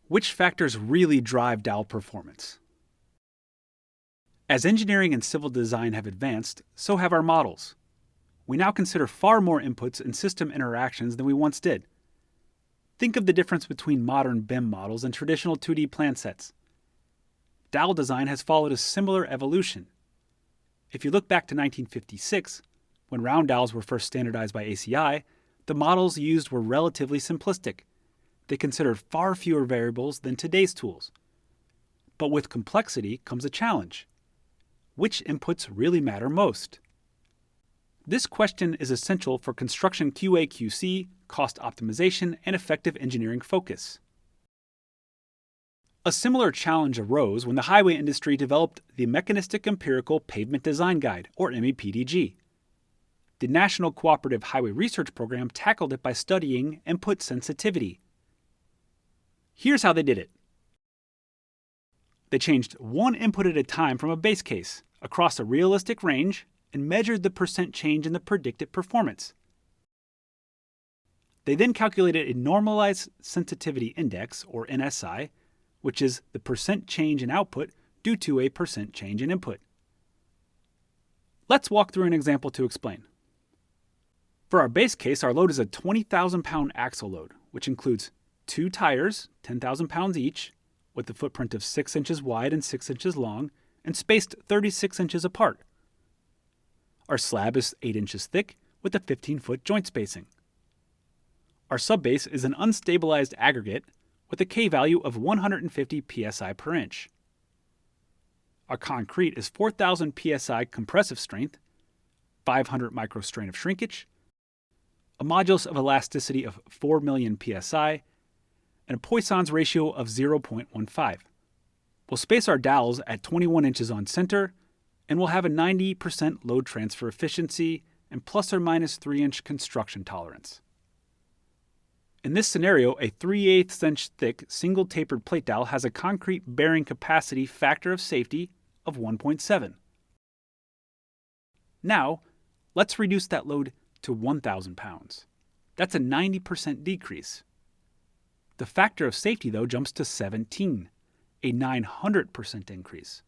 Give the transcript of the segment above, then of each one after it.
Which factors really drive dowel performance? As engineering and civil design have advanced, so have our models. We now consider far more inputs and system interactions than we once did. Think of the difference between modern BIM models and traditional 2D plan sets. Dowel design has followed a similar evolution. If you look back to 1956, when round dowels were first standardized by ACI, the models used were relatively simplistic. They considered far fewer variables than today's tools. But with complexity comes a challenge. Which inputs really matter most? This question is essential for construction QA/QC, cost optimization, and effective engineering focus. A similar challenge arose when the highway industry developed the Mechanistic Empirical Pavement Design Guide, or MEPDG. The National Cooperative Highway Research Program tackled it by studying input sensitivity. Here's how they did it. They changed one input at a time from a base case across a realistic range and measured the percent change in the predicted performance. They then calculated a normalized sensitivity index, or NSI, which is the percent change in output due to a percent change in input. Let's walk through an example to explain. For our base case, our load is a 20,000-pound axle load, which includes 2 tires, 10,000 pounds each, with a footprint of 6 inches wide and 6 inches long, and spaced 36 inches apart. Our slab is 8 inches thick, with a 15-foot joint spacing. Our subbase is an unstabilized aggregate with a K value of 150 psi per inch. Our concrete is 4,000 psi compressive strength, 500 microstrain of shrinkage, a modulus of elasticity of 4 million psi, and a Poisson's ratio of 0.15. We'll space our dowels at 21 inches on center, and we'll have a 90% load transfer efficiency and plus or minus 3-inch construction tolerance. In this scenario, a 3/8 inch thick single tapered plate dowel has a concrete bearing capacity factor of safety of 1.7. Now, let's reduce that load to 1,000 pounds. That's a 90% decrease. The factor of safety, though, jumps to 17, a 900% increase.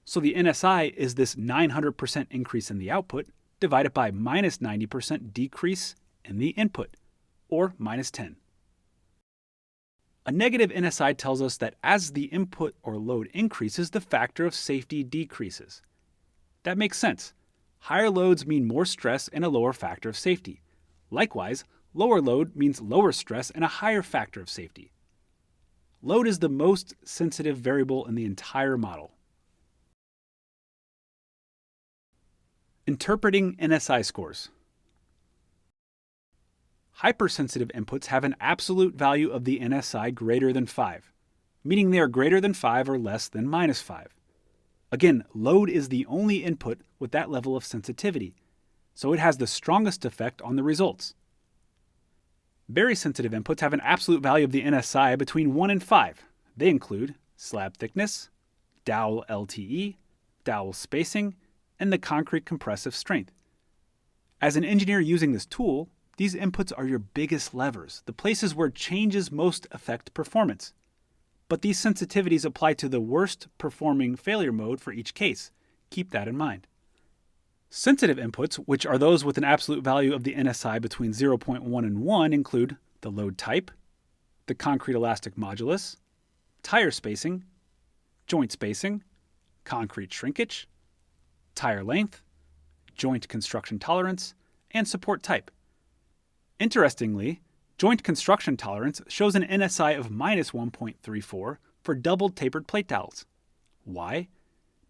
So the NSI is this 900% increase in the output divided by minus 90% decrease in the input, or minus 10. A negative NSI tells us that as the input or load increases, the factor of safety decreases. That makes sense. Higher loads mean more stress and a lower factor of safety. Likewise, lower load means lower stress and a higher factor of safety. Load is the most sensitive variable in the entire model. Interpreting NSI scores. Hypersensitive inputs have an absolute value of the NSI greater than 5, meaning they are greater than 5 or less than minus 5. Again, load is the only input with that level of sensitivity, so it has the strongest effect on the results. Very sensitive inputs have an absolute value of the NSI between 1 and 5. They include slab thickness, dowel LTE, dowel spacing, and the concrete compressive strength. As an engineer using this tool, these inputs are your biggest levers, the places where changes most affect performance. But these sensitivities apply to the worst performing failure mode for each case. Keep that in mind. Sensitive inputs, which are those with an absolute value of the NSI between 0.1 and 1, include the load type, the concrete elastic modulus, tire spacing, joint spacing, concrete shrinkage, tire length, joint construction tolerance, and support type. Interestingly, joint construction tolerance shows an NSI of minus 1.34 for double tapered plate dowels. Why?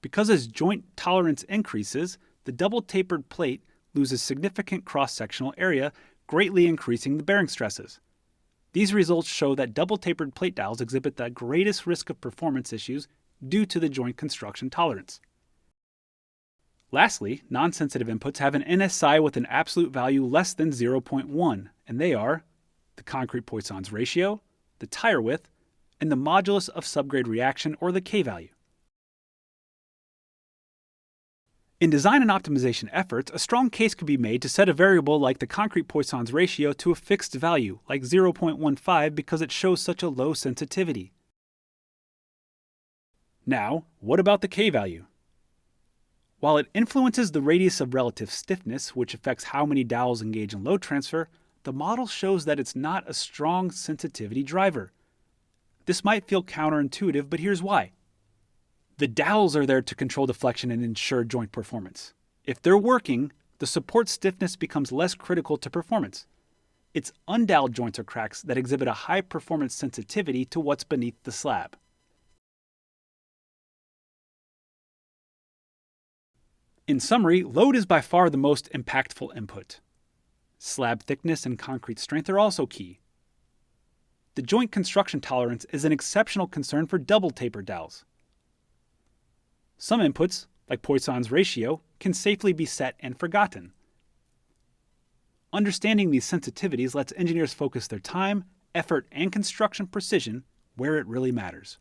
Because as joint tolerance increases, the double tapered plate loses significant cross-sectional area, greatly increasing the bearing stresses. These results show that double tapered plate dowels exhibit the greatest risk of performance issues due to the joint construction tolerance. Lastly, non-sensitive inputs have an NSI with an absolute value less than 0.1, and they are the concrete Poisson's ratio, the tire width, and the modulus of subgrade reaction, or the K value. In design and optimization efforts, a strong case could be made to set a variable like the concrete Poisson's ratio to a fixed value, like 0.15, because it shows such a low sensitivity. Now, what about the K value? While it influences the radius of relative stiffness, which affects how many dowels engage in load transfer, the model shows that it's not a strong sensitivity driver. This might feel counterintuitive, but here's why. The dowels are there to control deflection and ensure joint performance. If they're working, the support stiffness becomes less critical to performance. It's undoweled joints or cracks that exhibit a high performance sensitivity to what's beneath the slab. In summary, load is by far the most impactful input. Slab thickness and concrete strength are also key. The joint construction tolerance is an exceptional concern for double taper dowels. Some inputs, like Poisson's ratio, can safely be set and forgotten. Understanding these sensitivities lets engineers focus their time, effort, and construction precision where it really matters.